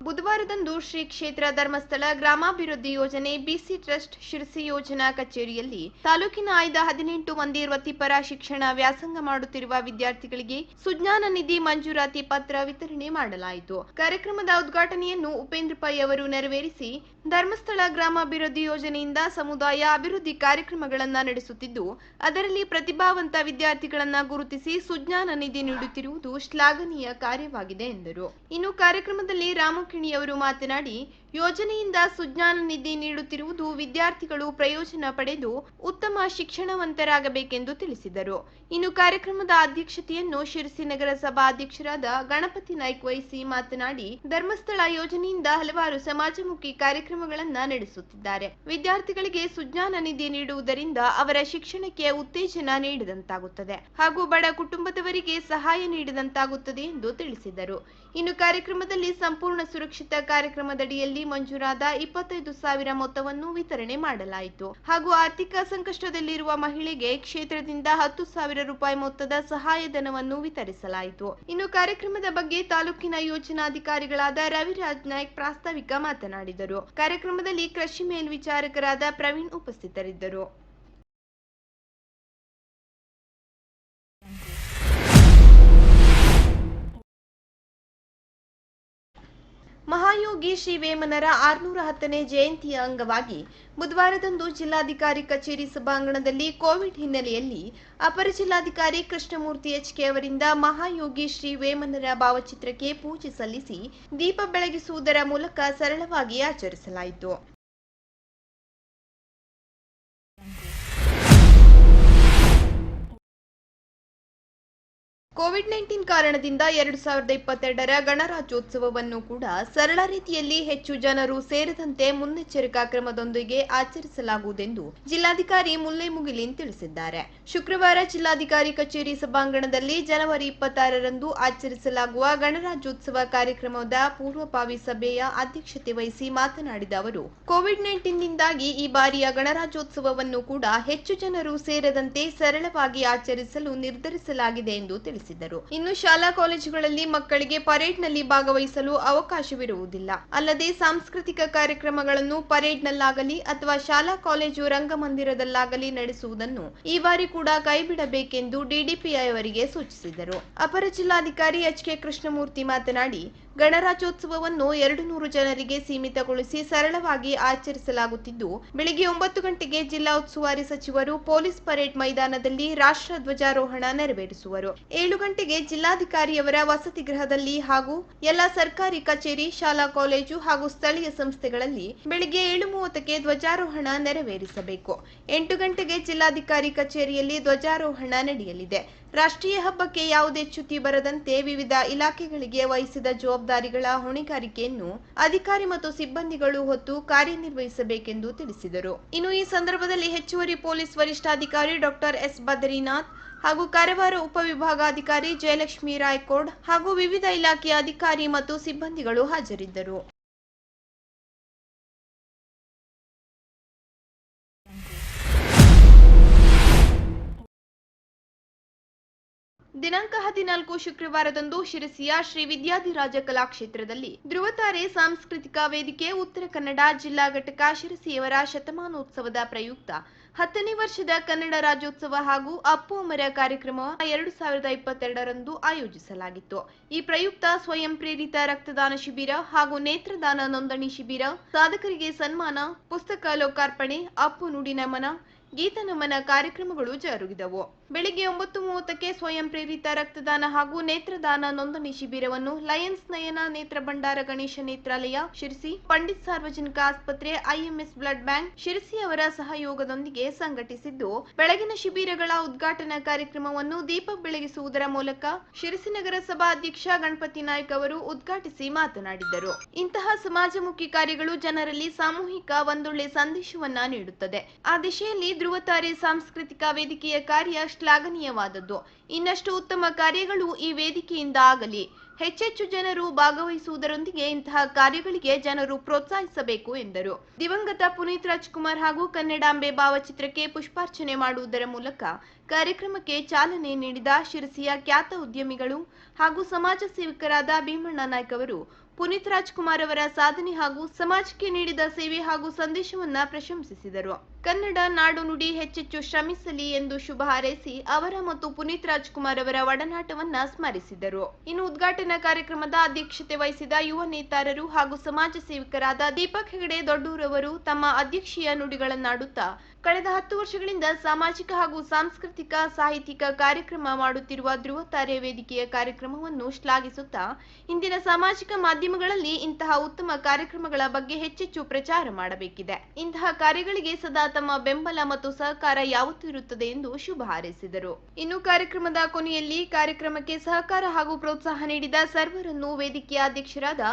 ಬುಧವಾರದಂದು ಶ್ರೀ ಕ್ಷೇತ್ರ ಧರ್ಮಸ್ಥಳ ಗ್ರಾಮಾಭಿವೃದ್ಧಿ ಯೋಜನೆ ಬಿಸಿ ಟ್ರಸ್ಟ್ ಶಿರಸಿ ಯೋಜನಾ ಕಚೇರಿಯಲ್ಲಿ ತಾಲೂಕಿನ ಆಯ್ದ 18 ಮಂದಿ ವೃತ್ತಿಪರ ಶಿಕ್ಷಣ ವ್ಯಾಸಂಗ ಮಾಡುತ್ತಿರುವ ವಿದ್ಯಾರ್ಥಿಗಳಿಗೆ ಸುಜ್ಞಾನ ನಿಧಿ ಮಂಜೂರಾತಿ ಪತ್ರ ವಿತರಣೆ ಮಾಡಲಾಯಿತು. ಕಾರ್ಯಕ್ರಮದ ಉದ್ಘಾಟನೆಯನ್ನು ಉಪೇಂದ್ರ ಪೈ ಅವರು ನೆರವೇರಿಸಿ ಧರ್ಮಸ್ಥಳ ಗ್ರಾಮಾಭಿವೃದ್ಧಿ ಯೋಜನೆಯಿಂದ ಸಮುದಾಯ ಅಭಿವೃದ್ಧಿ ಕಾರ್ಯಕ್ರಮಗಳನ್ನು ನಡೆಸುತ್ತಿದ್ದು ಅದರಲ್ಲಿ ಪ್ರತಿಭಾವಂತ ವಿದ್ಯಾರ್ಥಿಗಳನ್ನು ಗುರುತಿಸಿ ಸುಜ್ಞಾನ ನಿಧಿ ನೀಡುತ್ತಿರುವುದು ಶ್ಲಾಘನೀಯ ಕಾರ್ಯವಾಗಿದೆ ಎಂದರು. ಇನ್ನು ಕಾರ್ಯಕ್ರಮದಲ್ಲಿ ರಾಮಕಿಣಿಯವರು ಮಾತನಾಡಿ, ಯೋಜನೆಯಿಂದ ಸುಜ್ಞಾನ ನಿಧಿ ನೀಡುತ್ತಿರುವುದು ವಿದ್ಯಾರ್ಥಿಗಳು ಪ್ರಯೋಜನ ಪಡೆದು ಉತ್ತಮ ಶಿಕ್ಷಣವಂತರಾಗಬೇಕೆಂದು ತಿಳಿಸಿದರು. ಇನ್ನು ಕಾರ್ಯಕ್ರಮದ ಅಧ್ಯಕ್ಷತೆಯನ್ನು ಶಿರಸಿ ನಗರಸಭಾ ಅಧ್ಯಕ್ಷರಾದ ಗಣಪತಿ ನಾಯ್ಕ್ ವಹಿಸಿ ಮಾತನಾಡಿ, ಧರ್ಮಸ್ಥಳ ಯೋಜನೆಯಿಂದ ಹಲವಾರು ಸಮಾಜಮುಖಿ ಕಾರ್ಯಕ್ರಮಗಳನ್ನು ನಡೆಸುತ್ತಿದ್ದಾರೆ. ವಿದ್ಯಾರ್ಥಿಗಳಿಗೆ ಸುಜ್ಞಾನ ನಿಧಿ ನೀಡುವುದರಿಂದ ಅವರ ಶಿಕ್ಷಣಕ್ಕೆ ಉತ್ತೇಜನ ನೀಡಿದಂತಾಗುತ್ತದೆ ಹಾಗೂ ಬಡ ಕುಟುಂಬದವರಿಗೆ ಸಹಾಯ ನೀಡಿದಂತಾಗುತ್ತದೆ ಎಂದು ತಿಳಿಸಿದರು. ಇನ್ನು ಕಾರ್ಯಕ್ರಮದಲ್ಲಿ ಸಂಪೂರ್ಣ ಸುರಕ್ಷಿತ ಕಾರ್ಯಕ್ರಮದಡಿಯಲ್ಲಿ ಮಂಜೂರಾದ 25,000 ಮೊತ್ತವನ್ನು ವಿತರಣೆ ಮಾಡಲಾಯಿತು ಹಾಗೂ ಆರ್ಥಿಕ ಸಂಕಷ್ಟದಲ್ಲಿರುವ ಮಹಿಳೆಗೆ ಕ್ಷೇತ್ರದಿಂದ 10,000 ರೂಪಾಯಿ ಮೊತ್ತದ ಸಹಾಯಧನವನ್ನು ವಿತರಿಸಲಾಯಿತು. ಇನ್ನು ಕಾರ್ಯಕ್ರಮದ ಬಗ್ಗೆ ತಾಲೂಕಿನ ಯೋಜನಾಧಿಕಾರಿಗಳಾದ ರವಿರಾಜ್ ನಾಯ್ಕ್ ಪ್ರಾಸ್ತಾವಿಕ ಮಾತನಾಡಿದರು. ಕಾರ್ಯಕ್ರಮದಲ್ಲಿ ಕೃಷಿ ಮೇಲ್ವಿಚಾರಕರಾದ ಪ್ರವೀಣ್ ಉಪಸ್ಥಿತರಿದ್ದರು. ಮಹಾಯೋಗಿ ಶ್ರೀ ವೇಮನರ 610ನೇ ಜಯಂತಿಯ ಅಂಗವಾಗಿ ಬುಧವಾರದಂದು ಜಿಲ್ಲಾಧಿಕಾರಿ ಕಚೇರಿ ಸಭಾಂಗಣದಲ್ಲಿ ಕೋವಿಡ್ ಹಿನ್ನೆಲೆಯಲ್ಲಿ ಅಪರ ಜಿಲ್ಲಾಧಿಕಾರಿ ಕೃಷ್ಣಮೂರ್ತಿ ಎಚ್ಕೆ ಅವರಿಂದ ಮಹಾಯೋಗಿ ಶ್ರೀ ವೇಮನರ ಭಾವಚಿತ್ರಕ್ಕೆ ಪೂಜೆ ಸಲ್ಲಿಸಿ ದೀಪ ಬೆಳಗಿಸುವುದರ ಮೂಲಕ ಸರಳವಾಗಿ ಆಚರಿಸಲಾಯಿತು. ಕೋವಿಡ್-19 ಕಾರಣದಿಂದ 2022ರ ಗಣರಾಜ್ಯೋತ್ಸವವನ್ನು ಕೂಡ ಸರಳ ರೀತಿಯಲ್ಲಿ ಹೆಚ್ಚು ಜನರು ಸೇರದಂತೆ ಮುನ್ನೆಚ್ಚರಿಕಾ ಕ್ರಮದೊಂದಿಗೆ ಆಚರಿಸಲಾಗುವುದೆಂದು ಜಿಲ್ಲಾಧಿಕಾರಿ ಮುಲ್ಲೆ ಮುಗಿಲಿನ್ ತಿಳಿಸಿದ್ದಾರೆ. ಶುಕ್ರವಾರ ಜಿಲ್ಲಾಧಿಕಾರಿ ಕಚೇರಿ ಸಭಾಂಗಣದಲ್ಲಿ ಜನವರಿ 26ರಂದು ಆಚರಿಸಲಾಗುವ ಗಣರಾಜ್ಯೋತ್ಸವ ಕಾರ್ಯಕ್ರಮದ ಪೂರ್ವಭಾವಿ ಸಭೆಯ ಅಧ್ಯಕ್ಷತೆ ವಹಿಸಿ ಮಾತನಾಡಿದ ಅವರು, ಕೋವಿಡ್-19ನಿಂದಾಗಿ ಈ ಬಾರಿಯ ಗಣರಾಜ್ಯೋತ್ಸವವನ್ನು ಕೂಡ ಹೆಚ್ಚು ಜನರು ಸೇರದಂತೆ ಸರಳವಾಗಿ ಆಚರಿಸಲು ನಿರ್ಧರಿಸಲಾಗಿದೆ ಎಂದು ತಿಳಿಸಿದರು. ಇನ್ನು ಶಾಲಾ ಕಾಲೇಜುಗಳಲ್ಲಿ ಮಕ್ಕಳಿಗೆ ಪರೇಡ್ನಲ್ಲಿ ಭಾಗವಹಿಸಲು ಅವಕಾಶವಿರುವುದಿಲ್ಲ. ಅಲ್ಲದೆ ಸಾಂಸ್ಕೃತಿಕ ಕಾರ್ಯಕ್ರಮಗಳನ್ನು ಪರೇಡ್ನಲ್ಲಾಗಲಿ ಅಥವಾ ಶಾಲಾ ಕಾಲೇಜು ರಂಗಮಂದಿರದಲ್ಲಾಗಲಿ ನಡೆಸುವುದನ್ನು ಈ ಬಾರಿ ಕೂಡ ಕೈಬಿಡಬೇಕೆಂದು ಡಿಡಿಪಿಐ ಅವರಿಗೆ ಸೂಚಿಸಿದರು. ಅಪರ ಜಿಲ್ಲಾಧಿಕಾರಿ ಎಚ್ಕೆ ಕೃಷ್ಣಮೂರ್ತಿ ಮಾತನಾಡಿ, ಗಣರಾಜ್ಯೋತ್ಸವವನ್ನು 200 ಜನರಿಗೆ ಸೀಮಿತಗೊಳಿಸಿ ಸರಳವಾಗಿ ಆಚರಿಸಲಾಗುತ್ತಿದ್ದು ಬೆಳಿಗ್ಗೆ 9 ಗಂಟೆಗೆ ಜಿಲ್ಲಾ ಉಸ್ತುವಾರಿ ಸಚಿವರು ಪೊಲೀಸ್ ಪರೇಡ್ ಮೈದಾನದಲ್ಲಿ ರಾಷ್ಟ್ರ ಧ್ವಜಾರೋಹಣ ನೆರವೇರಿಸುವರು. 7 ಗಂಟೆಗೆ ಜಿಲ್ಲಾಧಿಕಾರಿಯವರ ವಸತಿ ಗೃಹದಲ್ಲಿ ಹಾಗೂ ಎಲ್ಲ ಸರ್ಕಾರಿ ಕಚೇರಿ, ಶಾಲಾ ಕಾಲೇಜು ಹಾಗೂ ಸ್ಥಳೀಯ ಸಂಸ್ಥೆಗಳಲ್ಲಿ ಬೆಳಿಗ್ಗೆ 7:30ಕ್ಕೆ ಧ್ವಜಾರೋಹಣ ನೆರವೇರಿಸಬೇಕು. 8 ಗಂಟೆಗೆ ಜಿಲ್ಲಾಧಿಕಾರಿ ಕಚೇರಿಯಲ್ಲಿ ಧ್ವಜಾರೋಹಣ ನಡೆಯಲಿದೆ. ರಾಷ್ಟ್ರೀಯ ಹಬ್ಬಕ್ಕೆ ಯಾವುದೇ ಚ್ಯುತಿ ಬರದಂತೆ ವಿವಿಧ ಇಲಾಖೆಗಳಿಗೆ ವಹಿಸಿದ ಜವಾಬ್ದಾರಿಗಳ ಹೊಣೆಗಾರಿಕೆಯನ್ನು ಅಧಿಕಾರಿ ಮತ್ತು ಸಿಬ್ಬಂದಿಗಳು ಹೊತ್ತು ಕಾರ್ಯನಿರ್ವಹಿಸಬೇಕೆಂದು ತಿಳಿಸಿದರು. ಇನ್ನು ಈ ಸಂದರ್ಭದಲ್ಲಿ ಹೆಚ್ಚುವರಿ ಪೊಲೀಸ್ ವರಿಷ್ಠಾಧಿಕಾರಿ ಡಾಕ್ಟರ್ ಎಸ್ ಬದ್ರಿನಾಥ್ ಹಾಗೂ ಕಾರವಾರ ಉಪವಿಭಾಗಾಧಿಕಾರಿ ಜಯಲಕ್ಷ್ಮಿ ರಾಯ್ಕೋಡ್ ಹಾಗೂ ವಿವಿಧ ಇಲಾಖೆಯ ಅಧಿಕಾರಿ ಮತ್ತು ಸಿಬ್ಬಂದಿಗಳು ಹಾಜರಿದ್ದರು. ದಿನಾಂಕ 14 ಶುಕ್ರವಾರದಂದು ಶಿರಸಿಯ ಶ್ರೀ ವಿದ್ಯಾಧಿರಾಜ ಕಲಾಕ್ಷೇತ್ರದಲ್ಲಿ ಧ್ರುವತಾರೆ ಸಾಂಸ್ಕೃತಿಕ ವೇದಿಕೆ ಉತ್ತರ ಕನ್ನಡ ಜಿಲ್ಲಾ ಘಟಕ ಶಿರಸಿಯವರ ಶತಮಾನೋತ್ಸವದ ಪ್ರಯುಕ್ತ 10ನೇ ವರ್ಷದ ಕನ್ನಡ ರಾಜ್ಯೋತ್ಸವ ಹಾಗೂ ಅಪ್ಪು ಅಮರ ಕಾರ್ಯಕ್ರಮ 2022ರಂದು ಆಯೋಜಿಸಲಾಗಿತ್ತು. ಈ ಪ್ರಯುಕ್ತ ಸ್ವಯಂ ಪ್ರೇರಿತ ರಕ್ತದಾನ ಶಿಬಿರ ಹಾಗೂ ನೇತ್ರದಾನ ನೋಂದಣಿ ಶಿಬಿರ, ಸಾಧಕರಿಗೆ ಸನ್ಮಾನ, ಪುಸ್ತಕ ಲೋಕಾರ್ಪಣೆ, ಅಪ್ಪು ನುಡಿ ನಮನ, ಗೀತ ನಮನ ಕಾರ್ಯಕ್ರಮಗಳು ಜರುಗಿದವು. ಬೆಳಿಗ್ಗೆ 9:30ಕ್ಕೆ ಸ್ವಯಂ ಪ್ರೇರಿತ ರಕ್ತದಾನ ಹಾಗೂ ನೇತ್ರದಾನ ನೋಂದಣಿ ಶಿಬಿರವನ್ನು ಲಯನ್ಸ್ ನಯನ ನೇತ್ರ ಭಂಡಾರ ಗಣೇಶ ನೇತ್ರಾಲಯ ಶಿರಸಿ, ಪಂಡಿತ್ ಸಾರ್ವಜನಿಕ ಆಸ್ಪತ್ರೆ, ಐಎಂಎಸ್ ಬ್ಲಡ್ ಬ್ಯಾಂಕ್ ಶಿರಸಿ ಅವರ ಸಹಯೋಗದೊಂದಿಗೆ ಸಂಘಟಿಸಿದ್ದು, ಬೆಳಗಿನ ಶಿಬಿರಗಳ ಉದ್ಘಾಟನಾ ಕಾರ್ಯಕ್ರಮವನ್ನು ದೀಪ ಬೆಳಗಿಸುವುದರ ಮೂಲಕ ಶಿರಸಿ ನಗರಸಭಾ ಅಧ್ಯಕ್ಷ ಗಣಪತಿ ನಾಯ್ಕ ಅವರು ಉದ್ಘಾಟಿಸಿ ಮಾತನಾಡಿದರು. ಇಂತಹ ಸಮಾಜಮುಖಿ ಕಾರ್ಯಗಳು ಜನರಲ್ಲಿ ಸಾಮೂಹಿಕ ಒಂದೊಳ್ಳೆ ಸಂದೇಶವನ್ನ ನೀಡುತ್ತದೆ. ಆ ದಿಶೆಯಲ್ಲಿ ಧ್ರುವತಾರೆ ಸಾಂಸ್ಕೃತಿಕ ವೇದಿಕೆಯ ಕಾರ್ಯ ಶ್ಲಾಘನೀಯವಾದದ್ದು. ಇನ್ನಷ್ಟು ಉತ್ತಮ ಕಾರ್ಯಗಳು ಈ ವೇದಿಕೆಯಿಂದ ಆಗಲಿ. ಹೆಚ್ಚೆಚ್ಚು ಜನರು ಭಾಗವಹಿಸುವುದರೊಂದಿಗೆ ಇಂತಹ ಕಾರ್ಯಗಳಿಗೆ ಜನರು ಪ್ರೋತ್ಸಾಹಿಸಬೇಕು ಎಂದರು. ದಿವಂಗತ ಪುನೀತ್ ರಾಜ್ಕುಮಾರ್ ಹಾಗೂ ಕನ್ನಡಾಂಬೆ ಭಾವಚಿತ್ರಕ್ಕೆ ಪುಷ್ಪಾರ್ಚನೆ ಮಾಡುವುದರ ಮೂಲಕ ಕಾರ್ಯಕ್ರಮಕ್ಕೆ ಚಾಲನೆ ನೀಡಿದ ಶಿರಸಿಯ ಖ್ಯಾತ ಉದ್ಯಮಿಗಳು ಹಾಗೂ ಸಮಾಜ ಸೇವಕರಾದ ಭೀಮಣ್ಣ ನಾಯ್ಕ ಅವರು ಪುನೀತ್ ರಾಜ್ಕುಮಾರ್ ಅವರ ಸಾಧನೆ ಹಾಗೂ ಸಮಾಜಕ್ಕೆ ನೀಡಿದ ಸೇವೆ ಹಾಗೂ ಸಂದೇಶವನ್ನ ಪ್ರಶಂಸಿಸಿದರು. ಕನ್ನಡ ನಾಡು ನುಡಿ ಹೆಚ್ಚೆಚ್ಚು ಶ್ರಮಿಸಲಿ ಎಂದು ಶುಭ ಹಾರೈಸಿ ಅವರ ಮತ್ತು ಪುನೀತ್ ರಾಜ್ಕುಮಾರ್ ಅವರ ಒಡನಾಟವನ್ನ ಸ್ಮರಿಸಿದರು. ಇನ್ನು ಉದ್ಘಾಟನಾ ಕಾರ್ಯಕ್ರಮದ ಅಧ್ಯಕ್ಷತೆ ವಹಿಸಿದ ಯುವ ನೇತಾರರು ಹಾಗೂ ಸಮಾಜ ಸೇವಕರಾದ ದೀಪಕ್ ಹೆಗಡೆ ದೊಡ್ಡೂರವರು ತಮ್ಮ ಅಧ್ಯಕ್ಷೀಯ ನುಡಿಗಳನ್ನಾಡುತ್ತಾ ಕಳೆದ 10 ವರ್ಷಗಳಿಂದ ಸಾಮಾಜಿಕ ಹಾಗೂ ಸಾಂಸ್ಕೃತಿಕ ಸಾಹಿತ್ಯಿಕ ಕಾರ್ಯಕ್ರಮ ಮಾಡುತ್ತಿರುವ ಧ್ರುವತಾರೆ ವೇದಿಕೆಯ ಕಾರ್ಯಕ್ರಮವನ್ನು ಶ್ಲಾಘಿಸುತ್ತಾ ಇಂದಿನ ಸಾಮಾಜಿಕ ಮಾಧ್ಯಮಗಳಲ್ಲಿ ಇಂತಹ ಉತ್ತಮ ಕಾರ್ಯಕ್ರಮಗಳ ಬಗ್ಗೆ ಹೆಚ್ಚೆಚ್ಚು ಪ್ರಚಾರ ಮಾಡಬೇಕಿದೆ. ಇಂತಹ ಕಾರ್ಯಗಳಿಗೆ ಸದಾ ತಮ್ಮ ಬೆಂಬಲ ಮತ್ತು ಸಹಕಾರ ಯಾವತ್ತೂ ಇರುತ್ತದೆ ಎಂದು ಶುಭ ಹಾರೈಸಿದರು. ಇನ್ನು ಕಾರ್ಯಕ್ರಮದ ಕೊನೆಯಲ್ಲಿ ಕಾರ್ಯಕ್ರಮಕ್ಕೆ ಸಹಕಾರ ಹಾಗೂ ಪ್ರೋತ್ಸಾಹ ನೀಡಿದ ಸರ್ವರನ್ನು ವೇದಿಕೆಯ ಅಧ್ಯಕ್ಷರಾದ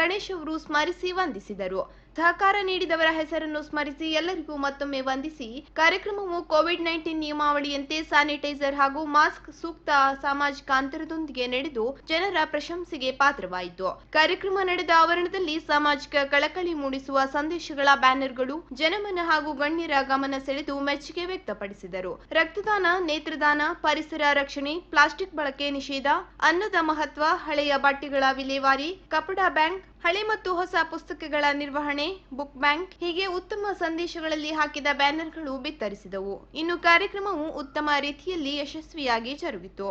ಗಣೇಶ್ ಅವರು ಸ್ಮರಿಸಿ ವಂದಿಸಿದರು. ಸಹಕಾರ ನೀಡಿದವರ ಹೆಸರನ್ನು ಸ್ಮರಿಸಿ ಎಲ್ಲರಿಗೂ ಮತ್ತೊಮ್ಮೆ ವಂದಿಸಿ ಕಾರ್ಯಕ್ರಮವು ಕೋವಿಡ್-19 ನಿಯಮಾವಳಿಯಂತೆ ಸ್ಯಾನಿಟೈಸರ್ ಹಾಗೂ ಮಾಸ್ಕ್, ಸೂಕ್ತ ಸಾಮಾಜಿಕ ಅಂತರದೊಂದಿಗೆ ನಡೆದು ಜನರ ಪ್ರಶಂಸೆಗೆ ಪಾತ್ರವಾಯಿತು. ಕಾರ್ಯಕ್ರಮ ನಡೆದ ಆವರಣದಲ್ಲಿ ಸಾಮಾಜಿಕ ಕಳಕಳಿ ಮೂಡಿಸುವ ಸಂದೇಶಗಳ ಬ್ಯಾನರ್ಗಳು ಜನಮನ ಹಾಗೂ ಗಣ್ಯರ ಗಮನ ಸೆಳೆದು ಮೆಚ್ಚುಗೆ ವ್ಯಕ್ತಪಡಿಸಿದರು. ರಕ್ತದಾನ, ನೇತ್ರದಾನ, ಪರಿಸರ ರಕ್ಷಣೆ, ಪ್ಲಾಸ್ಟಿಕ್ ಬಳಕೆ ನಿಷೇಧ, ಅನ್ನದ ಮಹತ್ವ, ಹಳೆಯ ಬಟ್ಟೆಗಳ ವಿಲೇವಾರಿ, ಕಪಡ ಬ್ಯಾಂಕ್, ಹಳೆ ಮತ್ತು ಹೊಸ ಪುಸ್ತಕಗಳ ನಿರ್ವಹಣೆ, ಬುಕ್ ಬ್ಯಾಂಕ್ ಹೀಗೆ ಉತ್ತಮ ಸಂದೇಶಗಳಲ್ಲಿ ಹಾಕಿದ ಬ್ಯಾನರ್ಗಳು ಬಿತ್ತರಿಸಿದವು. ಇನ್ನು ಕಾರ್ಯಕ್ರಮವು ಉತ್ತಮ ರೀತಿಯಲ್ಲಿ ಯಶಸ್ವಿಯಾಗಿ ಜರುಗಿತು.